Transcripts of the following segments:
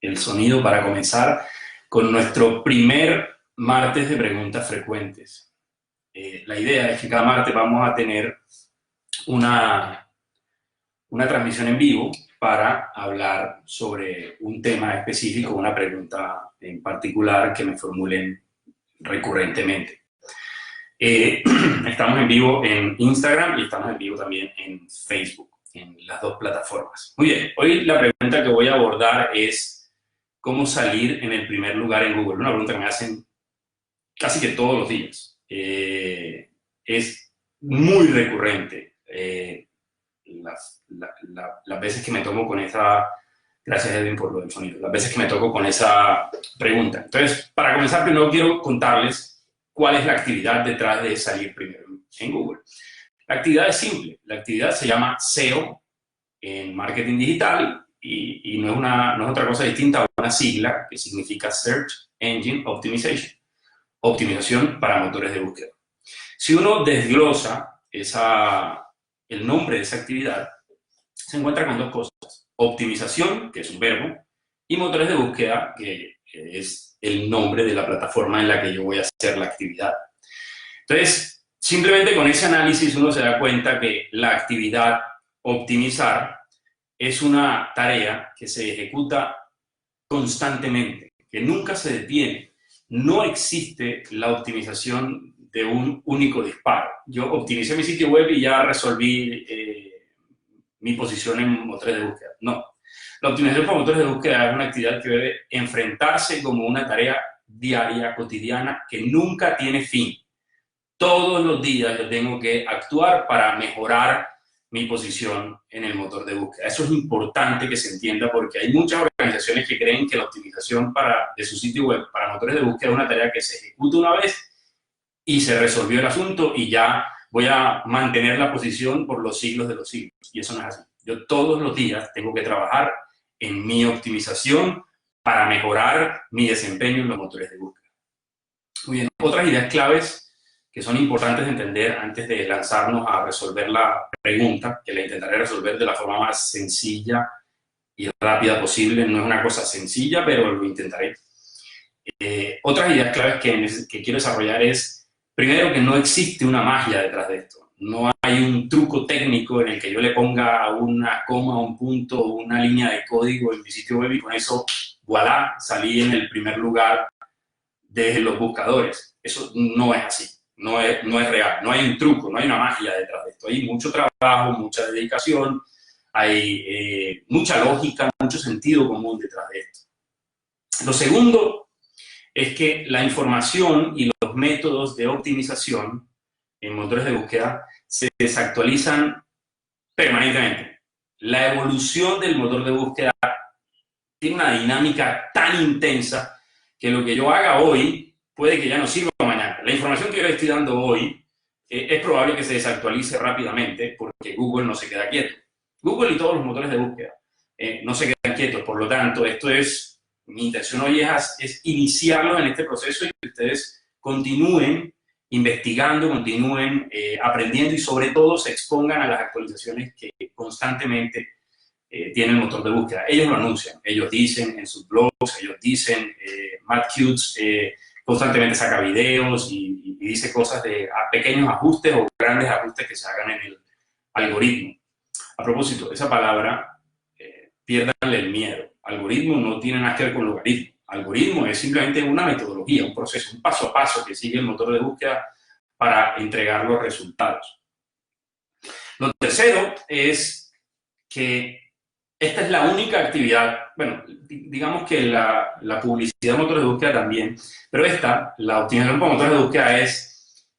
el sonido para comenzar con nuestro primer martes de preguntas frecuentes. La idea es que cada martes vamos a tener una transmisión en vivo para hablar sobre un tema específico, una pregunta en particular que me formulen recurrentemente. Estamos en vivo en Instagram y estamos en vivo también en Facebook, en las dos plataformas. Muy bien, hoy la pregunta que voy a abordar es cómo salir en el primer lugar en Google. Una pregunta que me hacen casi que todos los días. Es muy recurrente las veces que me toco con esa... Gracias, Edwin, por lo del sonido. Las veces que me toco con esa pregunta. Entonces, para comenzar, primero quiero contarles cuál es la actividad detrás de salir primero en Google. La actividad es simple. La actividad se llama SEO en marketing digital y no es otra cosa distinta a una sigla que significa Search Engine Optimization, optimización para motores de búsqueda. Si uno desglosa el nombre de esa actividad, se encuentra con dos cosas. Optimización, que es un verbo, y motores de búsqueda, que es el nombre de la plataforma en la que yo voy a hacer la actividad. Entonces, simplemente con ese análisis uno se da cuenta que la actividad optimizar es una tarea que se ejecuta constantemente, que nunca se detiene. No existe la optimización de un único disparo. Yo optimicé mi sitio web y ya resolví mi posición en motores de búsqueda. No. La optimización para motores de búsqueda es una actividad que debe enfrentarse como una tarea diaria, cotidiana, que nunca tiene fin. Todos los días yo tengo que actuar para mejorar mi posición en el motor de búsqueda. Eso es importante que se entienda porque hay muchas organizaciones que creen que la optimización de su sitio web para motores de búsqueda es una tarea que se ejecuta una vez y se resolvió el asunto y ya voy a mantener la posición por los siglos de los siglos. Y eso no es así. Yo todos los días tengo que trabajar en mi optimización para mejorar mi desempeño en los motores de búsqueda. Muy bien, otras ideas claves que son importantes de entender antes de lanzarnos a resolver la pregunta, que la intentaré resolver de la forma más sencilla y rápida posible. No es una cosa sencilla, pero lo intentaré. Otras ideas claves que quiero desarrollar es, primero, que no existe una magia detrás de esto. No hay un truco técnico en el que yo le ponga una coma, un punto, una línea de código en mi sitio web y con eso, voilà, salí en el primer lugar de los buscadores. Eso no es así, no es real, no hay un truco, no hay una magia detrás de esto. Hay mucho trabajo, mucha dedicación, hay mucha lógica, mucho sentido común detrás de esto. Lo segundo es que la información y los métodos de optimización en motores de búsqueda se desactualizan permanentemente. La evolución del motor de búsqueda tiene una dinámica tan intensa que lo que yo haga hoy puede que ya no sirva mañana. La información que yo le estoy dando hoy es probable que se desactualice rápidamente porque Google no se queda quieto. Google y todos los motores de búsqueda no se quedan quietos. Por lo tanto, mi intención hoy es iniciarlos en este proceso y que ustedes continúen investigando, continúen aprendiendo y sobre todo se expongan a las actualizaciones que constantemente tiene el motor de búsqueda. Ellos lo anuncian, ellos dicen en sus blogs, ellos dicen, Matt Cutts constantemente saca videos y dice cosas de pequeños ajustes o grandes ajustes que se hagan en el algoritmo. A propósito, esa palabra, piérdanle el miedo. Algoritmo no tiene nada que ver con logaritmo. Algoritmo es simplemente una metodología, un proceso, un paso a paso que sigue el motor de búsqueda para entregar los resultados. Lo tercero es que esta es la única actividad, bueno, digamos que la publicidad de motores de búsqueda también, pero la optimización por motores de búsqueda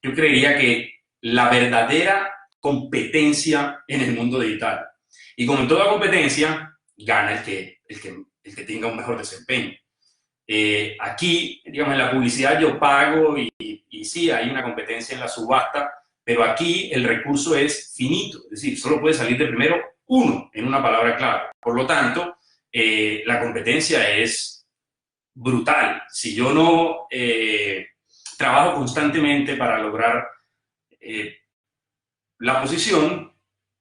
yo creería que la verdadera competencia en el mundo digital. Y como en toda competencia, gana el que tenga un mejor desempeño. Aquí, digamos, en la publicidad yo pago y sí, hay una competencia en la subasta, pero aquí el recurso es finito, es decir, solo puede salir de primero uno en una palabra clave. Por lo tanto, la competencia es brutal. Si yo no trabajo constantemente para lograr la posición,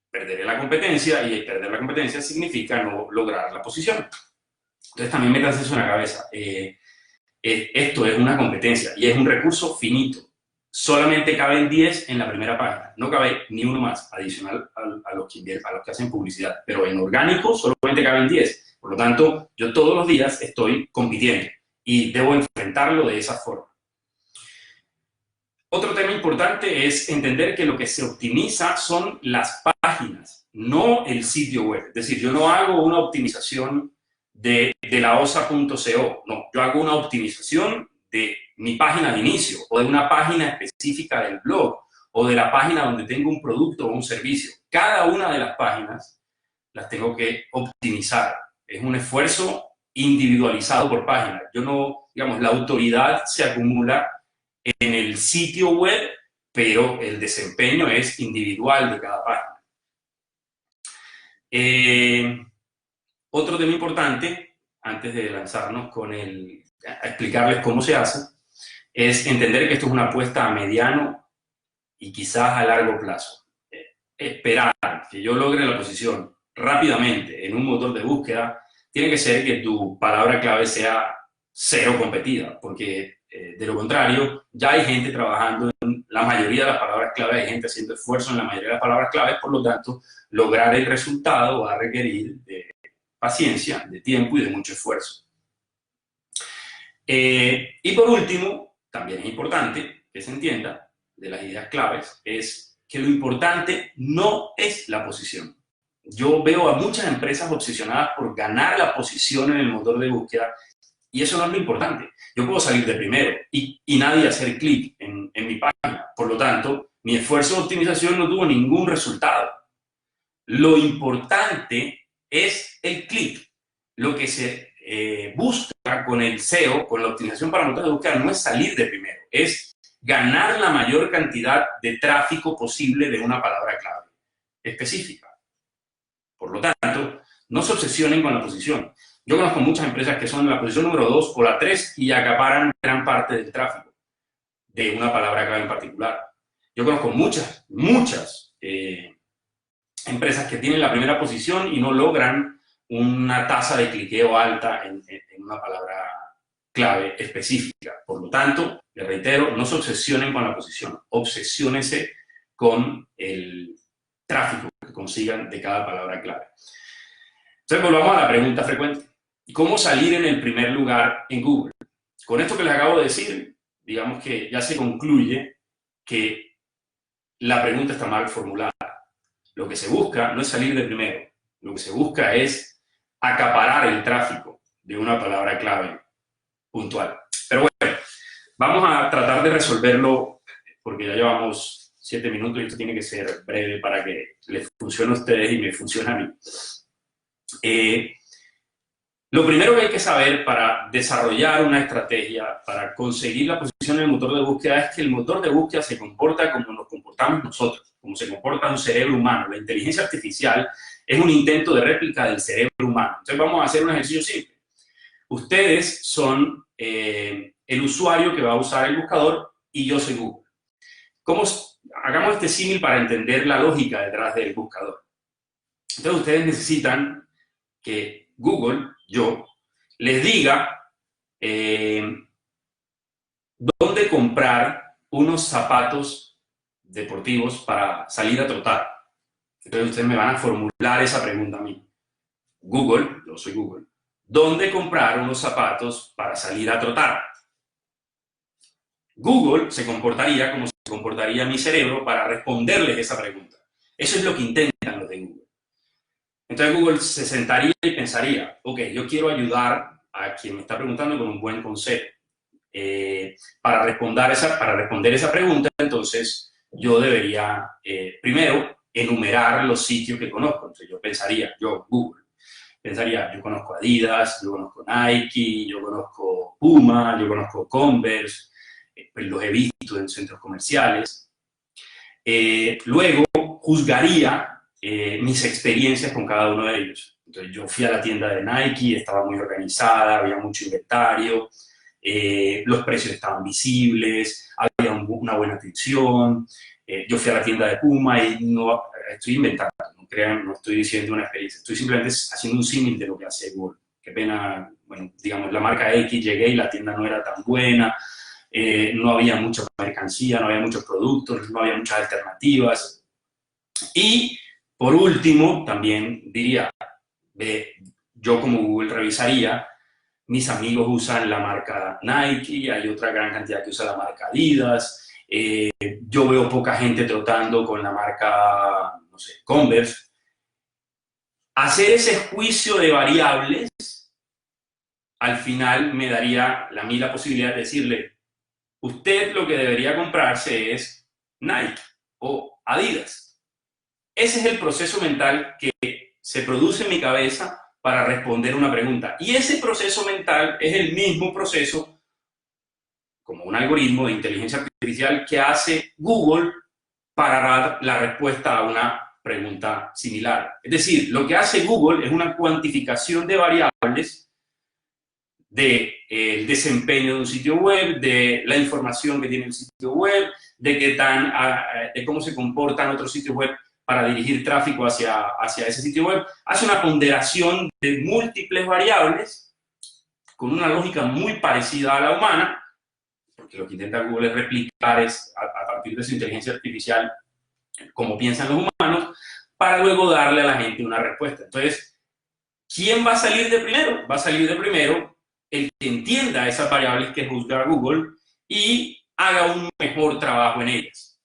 perderé la competencia y perder la competencia significa no lograr la posición. Entonces también métanse eso en la cabeza. Esto es una competencia y es un recurso finito. Solamente caben 10 en la primera página. No cabe ni uno más adicional a los que hacen publicidad. Pero en orgánico solamente caben 10. Por lo tanto, yo todos los días estoy compitiendo y debo enfrentarlo de esa forma. Otro tema importante es entender que lo que se optimiza son las páginas, no el sitio web. Es decir, yo no hago una optimización de la osa.co, no, yo hago una optimización de mi página de inicio o de una página específica del blog o de la página donde tengo un producto o un servicio. Cada una de las páginas las tengo que optimizar. Es un esfuerzo individualizado por página. Yo no, digamos, la autoridad se acumula en el sitio web, pero el desempeño es individual de cada página. Otro tema importante, antes de lanzarnos a explicarles cómo se hace, es entender que esto es una apuesta a mediano y quizás a largo plazo. Esperar que yo logre la posición rápidamente en un motor de búsqueda tiene que ser que tu palabra clave sea cero competida, porque de lo contrario, ya hay gente trabajando en la mayoría de las palabras clave, hay gente haciendo esfuerzo en la mayoría de las palabras clave, por lo tanto, lograr el resultado va a requerir de paciencia, de tiempo y de mucho esfuerzo. Y por último, también es importante que se entienda de las ideas claves, es que lo importante no es la posición. Yo veo a muchas empresas obsesionadas por ganar la posición en el motor de búsqueda y eso no es lo importante. Yo puedo salir de primero y nadie hacer clic en mi página. Por lo tanto, mi esfuerzo de optimización no tuvo ningún resultado. Lo importante es el clic. Lo que se busca con el SEO, con la optimización para motores de búsqueda, no es salir de primero, es ganar la mayor cantidad de tráfico posible de una palabra clave específica. Por lo tanto, no se obsesionen con la posición. Yo conozco muchas empresas que son en la posición número 2 o la 3 y acaparan gran parte del tráfico de una palabra clave en particular. Yo conozco muchas empresas que tienen la primera posición y no logran una tasa de cliqueo alta en una palabra clave específica. Por lo tanto, les reitero, no se obsesionen con la posición, obsesiónense con el tráfico que consigan de cada palabra clave. Entonces, volvamos a la pregunta frecuente. ¿Cómo salir en el primer lugar en Google? Con esto que les acabo de decir, digamos que ya se concluye que la pregunta está mal formulada. Lo que se busca no es salir de primero, lo que se busca es acaparar el tráfico de una palabra clave puntual. Pero bueno, vamos a tratar de resolverlo porque ya llevamos 7 minutos y esto tiene que ser breve para que les funcione a ustedes y me funcione a mí. Lo primero que hay que saber para desarrollar una estrategia, para conseguir la posición en el motor de búsqueda, es que el motor de búsqueda se comporta como nos comportamos nosotros, como se comporta un cerebro humano. La inteligencia artificial es un intento de réplica del cerebro humano. Entonces vamos a hacer un ejercicio simple. Ustedes son el usuario que va a usar el buscador y yo soy Google. Hagamos este símil para entender la lógica detrás del buscador. Entonces ustedes necesitan que Google, yo, les diga dónde comprar unos zapatos deportivos para salir a trotar. Entonces ustedes me van a formular esa pregunta a mí. Google, yo soy Google, ¿dónde comprar unos zapatos para salir a trotar? Google se comportaría como se comportaría mi cerebro para responderles esa pregunta. Eso es lo que intentan los de Google. Entonces Google se sentaría y pensaría, ok, yo quiero ayudar a quien me está preguntando con un buen consejo. Para responder esa pregunta, entonces yo debería primero enumerar los sitios que conozco. Entonces yo pensaría, Google, yo conozco Adidas, yo conozco Nike, yo conozco Puma, yo conozco Converse, pues los he visto en centros comerciales. Luego juzgaría mis experiencias con cada uno de ellos. Entonces yo fui a la tienda de Nike, estaba muy organizada, había mucho inventario, los precios estaban visibles, había una buena atención. Yo fui a la tienda de Puma y no estoy inventando, no crean, no estoy diciendo una experiencia, estoy simplemente haciendo un símil de lo que hace Google. qué pena, bueno, digamos, la marca X, llegué y la tienda no era tan buena, no había mucha mercancía, no había muchos productos, no había muchas alternativas. Y, por último, también diría, yo como Google revisaría, mis amigos usan la marca Nike, hay otra gran cantidad que usa la marca Adidas, yo veo poca gente trotando con la marca, no sé, Converse. Hacer ese juicio de variables, al final me daría a mí la posibilidad de decirle, usted lo que debería comprarse es Nike o Adidas. Ese es el proceso mental que se produce en mi cabeza para responder una pregunta. Y ese proceso mental es el mismo proceso, como un algoritmo de inteligencia artificial, que hace Google para dar la respuesta a una pregunta similar. Es decir, lo que hace Google es una cuantificación de variables del desempeño de un sitio web, de la información que tiene el sitio web, de cómo se comportan otros sitios web para dirigir tráfico hacia ese sitio web. Hace una ponderación de múltiples variables con una lógica muy parecida a la humana, porque lo que intenta Google es replicar a partir de su inteligencia artificial como piensan los humanos, para luego darle a la gente una respuesta. Entonces, ¿quién va a salir de primero? Va a salir de primero el que entienda esas variables que juzga Google y haga un mejor trabajo en ellas.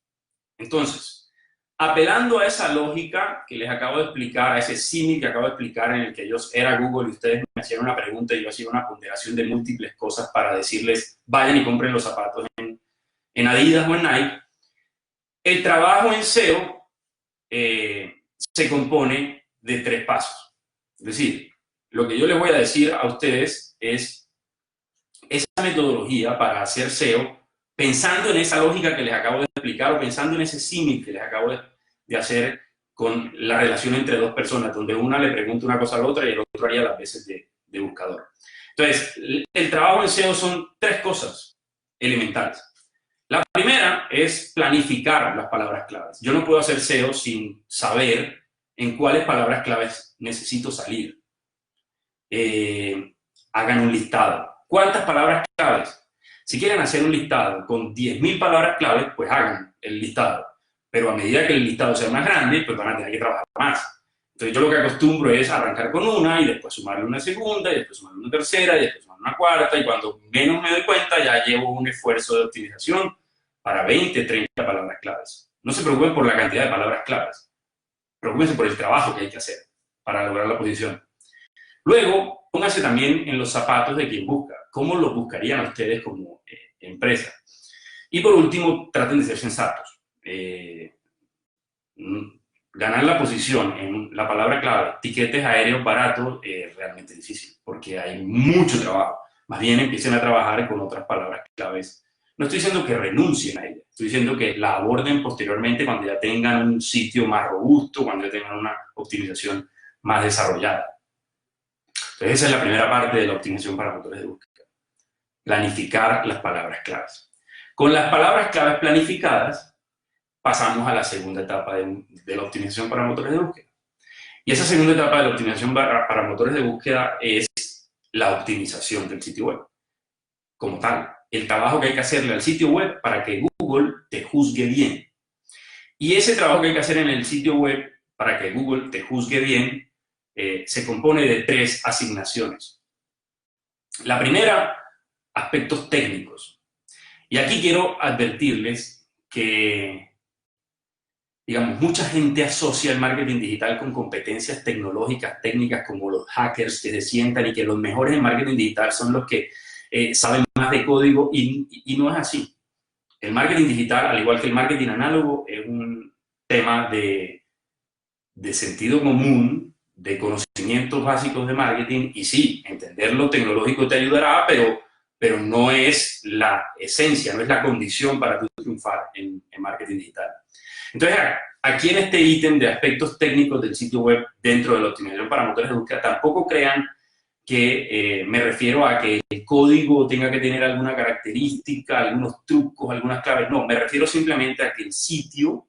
Entonces, apelando a esa lógica que les acabo de explicar, a ese símil que acabo de explicar en el que yo era Google y ustedes me hacían una pregunta y yo hacía una ponderación de múltiples cosas para decirles, vayan y compren los zapatos en Adidas o en Nike, el trabajo en SEO se compone de 3 pasos. Es decir, lo que yo les voy a decir a ustedes es esa metodología para hacer SEO, pensando en esa lógica que les acabo de explicar o pensando en ese símil que les acabo de hacer con la relación entre dos personas, donde una le pregunta una cosa a la otra y el otro haría las veces de buscador. Entonces, el trabajo en SEO son 3 cosas elementales. La primera es planificar las palabras claves. Yo no puedo hacer SEO sin saber en cuáles palabras claves necesito salir. Hagan un listado. ¿Cuántas palabras claves? Si quieren hacer un listado con 10.000 palabras claves, pues hagan el listado. Pero a medida que el listado sea más grande, pues van a tener que trabajar más. Entonces yo lo que acostumbro es arrancar con una y después sumarle una segunda y después sumarle una tercera y después sumarle una cuarta y cuando menos me doy cuenta ya llevo un esfuerzo de optimización para 20, 30 palabras claves. No se preocupen por la cantidad de palabras claves. Preocúpense por el trabajo que hay que hacer para lograr la posición. Luego, pónganse también en los zapatos de quien busca. ¿Cómo lo buscarían ustedes como empresa? Y por último, traten de ser sensatos. Ganar la posición en la palabra clave, tiquetes aéreos baratos, es realmente difícil, porque hay mucho trabajo. Más bien empiecen a trabajar con otras palabras claves. No estoy diciendo que renuncien a ellas, estoy diciendo que la aborden posteriormente cuando ya tengan un sitio más robusto, cuando ya tengan una optimización más desarrollada. Entonces esa es la primera parte de la optimización para motores de búsqueda. Planificar las palabras claves. Con las palabras claves planificadas, pasamos a la segunda etapa de la optimización para motores de búsqueda. Y esa segunda etapa de la optimización para motores de búsqueda es la optimización del sitio web. Como tal, el trabajo que hay que hacerle al sitio web para que Google te juzgue bien. Y ese trabajo que hay que hacer en el sitio web para que Google te juzgue bien se compone de 3 asignaciones. La primera, aspectos técnicos. Y aquí quiero advertirles que, digamos, mucha gente asocia el marketing digital con competencias tecnológicas, técnicas, como los hackers que se sientan y que los mejores en marketing digital son los que saben más de código y no es así. El marketing digital, al igual que el marketing análogo, es un tema de sentido común, de conocimientos básicos de marketing, y sí, entender lo tecnológico te ayudará, pero no es la esencia, no es la condición para tú triunfar en marketing digital. Entonces, aquí en este ítem de aspectos técnicos del sitio web dentro de la optimización para motores de búsqueda, tampoco crean que me refiero a que el código tenga que tener alguna característica, algunos trucos, algunas claves. No, me refiero simplemente a que el sitio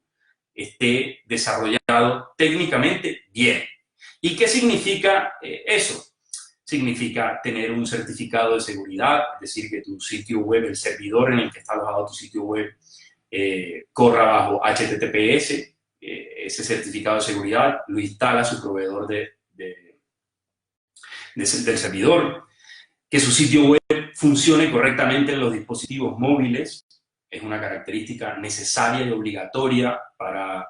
esté desarrollado técnicamente bien. ¿Y qué significa eso? significa tener un certificado de seguridad, es decir, que tu sitio web, el servidor en el que está alojado tu sitio web, corra bajo HTTPS. Ese certificado de seguridad lo instala su proveedor del servidor. Que su sitio web funcione correctamente en los dispositivos móviles es una característica necesaria y obligatoria para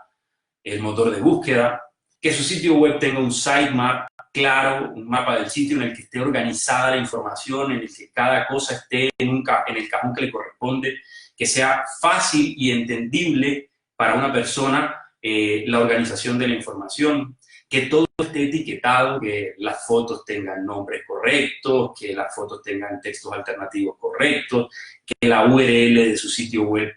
el motor de búsqueda. Que su sitio web tenga un sitemap claro, un mapa del sitio en el que esté organizada la información, en el que cada cosa esté en el cajón que le corresponde, que sea fácil y entendible para una persona la organización de la información, que todo esté etiquetado, que las fotos tengan nombres correctos, que las fotos tengan textos alternativos correctos, que la URL de su sitio web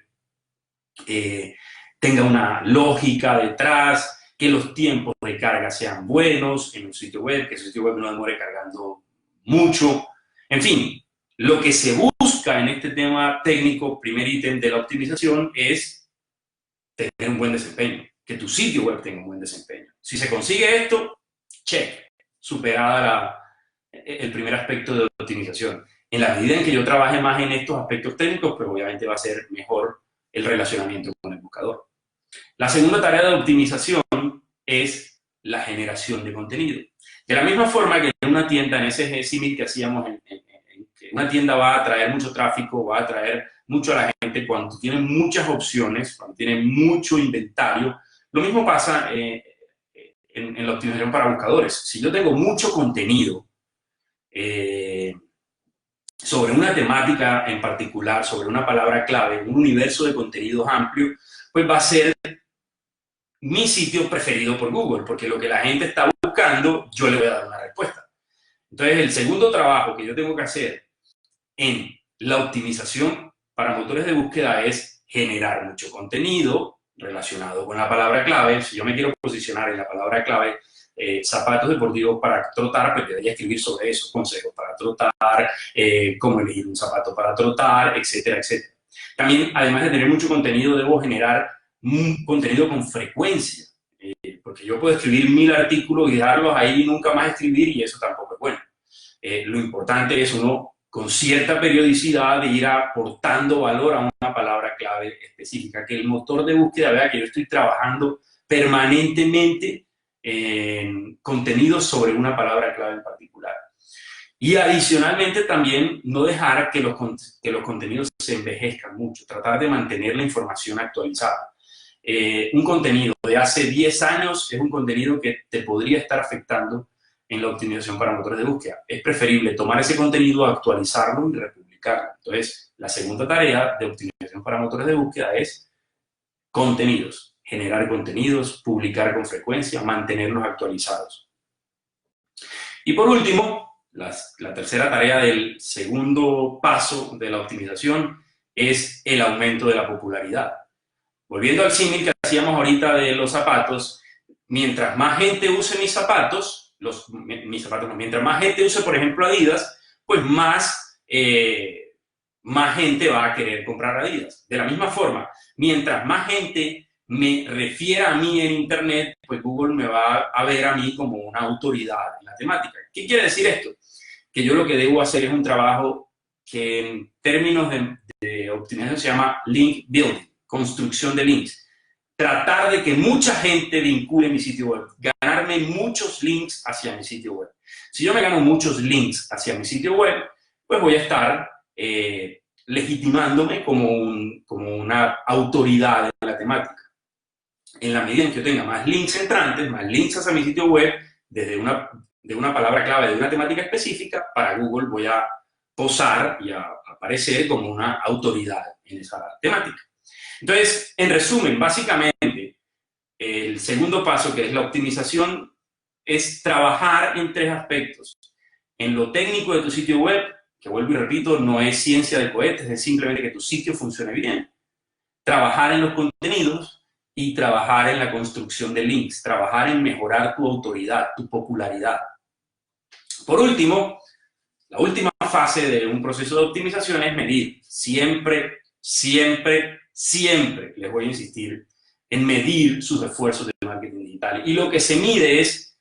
tenga una lógica detrás, que los tiempos de carga sean buenos en un sitio web, que su sitio web no demore cargando mucho. En fin, lo que se busca en este tema técnico, primer ítem de la optimización, es tener un buen desempeño, que tu sitio web tenga un buen desempeño. Si se consigue esto, check, superada el primer aspecto de optimización. En la medida en que yo trabaje más en estos aspectos técnicos, pues obviamente va a ser mejor el relacionamiento con el buscador. La segunda tarea de optimización es la generación de contenido. De la misma forma que en una tienda, en ese símil que hacíamos, que una tienda va a atraer mucho tráfico, va a atraer mucho a la gente cuando tiene muchas opciones, cuando tiene mucho inventario. Lo mismo pasa en la optimización para buscadores. Si yo tengo mucho contenido sobre una temática en particular, sobre una palabra clave, un universo de contenidos amplio, pues va a ser mi sitio preferido por Google, porque lo que la gente está buscando, yo le voy a dar una respuesta. Entonces, el segundo trabajo que yo tengo que hacer en la optimización para motores de búsqueda es generar mucho contenido relacionado con la palabra clave. Si yo me quiero posicionar en la palabra clave zapatos deportivos para trotar, pues debería escribir sobre eso, consejos para trotar, cómo elegir un zapato para trotar, etcétera, etcétera. También, además de tener mucho contenido, debo generar un contenido con frecuencia, porque yo puedo escribir 1000 artículos y dejarlos ahí y nunca más escribir, y eso tampoco es bueno. Lo importante es uno, con cierta periodicidad, de ir aportando valor a una palabra clave específica, que el motor de búsqueda vea que yo estoy trabajando permanentemente en contenidos sobre una palabra clave en particular. Y adicionalmente también no dejar que los contenidos se envejezcan mucho, tratar de mantener la información actualizada. Un contenido de hace 10 años es un contenido que te podría estar afectando en la optimización para motores de búsqueda. Es preferible tomar ese contenido, actualizarlo y republicarlo. Entonces, la segunda tarea de optimización para motores de búsqueda es contenidos, generar contenidos, publicar con frecuencia, mantenerlos actualizados. Y por último, la tercera tarea del segundo paso de la optimización es el aumento de la popularidad. Volviendo al símil que hacíamos ahorita de los zapatos, mientras más gente use mis zapatos, mientras más gente use, por ejemplo, Adidas, pues más gente va a querer comprar Adidas. De la misma forma, mientras más gente me refiera a mí en Internet, pues Google me va a ver a mí como una autoridad en la temática. ¿Qué quiere decir esto? Que yo lo que debo hacer es un trabajo que en términos de optimización se llama link building, construcción de links. Tratar de que mucha gente vincule mi sitio web, ganarme muchos links hacia mi sitio web. Si yo me gano muchos links hacia mi sitio web, pues voy a estar legitimándome como una autoridad en la temática. En la medida en que yo tenga más links entrantes, más links hacia mi sitio web, de una palabra clave de una temática específica, para Google voy a posar y a aparecer como una autoridad en esa temática. Entonces, en resumen, básicamente, el segundo paso, que es la optimización, es trabajar en 3 aspectos. En lo técnico de tu sitio web, que vuelvo y repito, no es ciencia de cohetes, es simplemente que tu sitio funcione bien. Trabajar en los contenidos y trabajar en la construcción de links, trabajar en mejorar tu autoridad, tu popularidad. Por último, la última fase de un proceso de optimización es medir. Siempre, siempre, siempre les voy a insistir en medir sus esfuerzos de marketing digital. Y lo que se mide es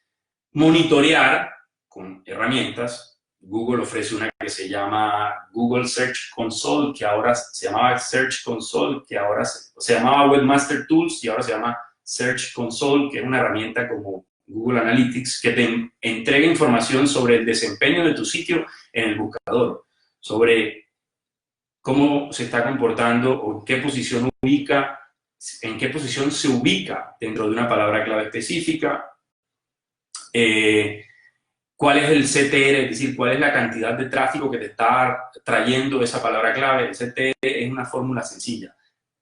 monitorear con herramientas Google ofrece una que se llama Google Search Console, que ahora se llamaba Search Console, que ahora se llamaba Webmaster Tools y ahora se llama Search Console, que es una herramienta como Google Analytics que te entrega información sobre el desempeño de tu sitio en el buscador, sobre cómo se está comportando o en qué posición se ubica dentro de una palabra clave específica, cuál es el CTR, es decir, cuál es la cantidad de tráfico que te está trayendo esa palabra clave. El CTR es una fórmula sencilla.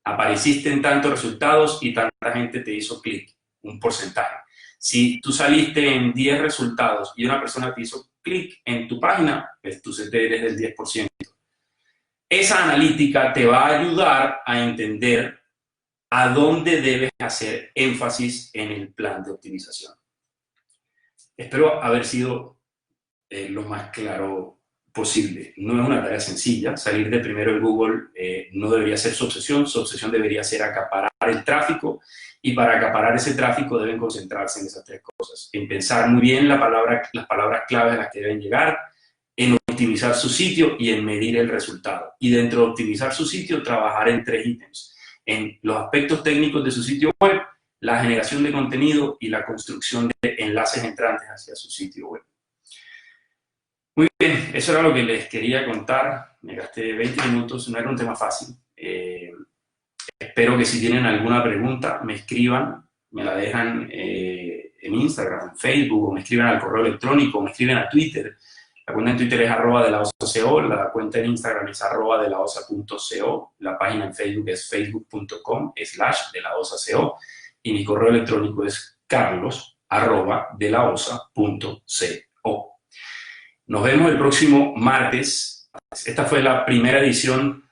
Apareciste en tantos resultados y tanta gente te hizo clic, un porcentaje. Si tú saliste en 10 resultados y una persona te hizo clic en tu página, pues tu CTR es del 10%. Esa analítica te va a ayudar a entender a dónde debes hacer énfasis en el plan de optimización. Espero haber sido lo más claro posible. No es una tarea sencilla. Salir de primero en Google no debería ser su obsesión debería ser acaparar el tráfico, y para acaparar ese tráfico deben concentrarse en esas tres cosas: en pensar muy bien las palabras clave a las que deben llegar, en optimizar su sitio y en medir el resultado. Y dentro de optimizar su sitio, trabajar en 3 ítems: en los aspectos técnicos de su sitio web, la generación de contenido y la construcción de enlaces entrantes hacia su sitio web. Muy bien, eso era lo que les quería contar. Me gasté 20 minutos, no era un tema fácil. Espero que si tienen alguna pregunta me escriban, me la dejan en Instagram, en Facebook, o me escriben al correo electrónico, o me escriben a Twitter. La cuenta en Twitter es @delaosa.co, la cuenta en Instagram es @delaosa.co, la página en Facebook es facebook.com/delaosa.co y mi correo electrónico es carlos@delaosa.co. Nos vemos el próximo martes. Esta fue la primera edición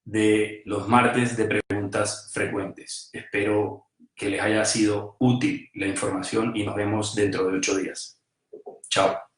de los martes de preguntas frecuentes. Espero que les haya sido útil la información y nos vemos dentro de 8 días. Chao.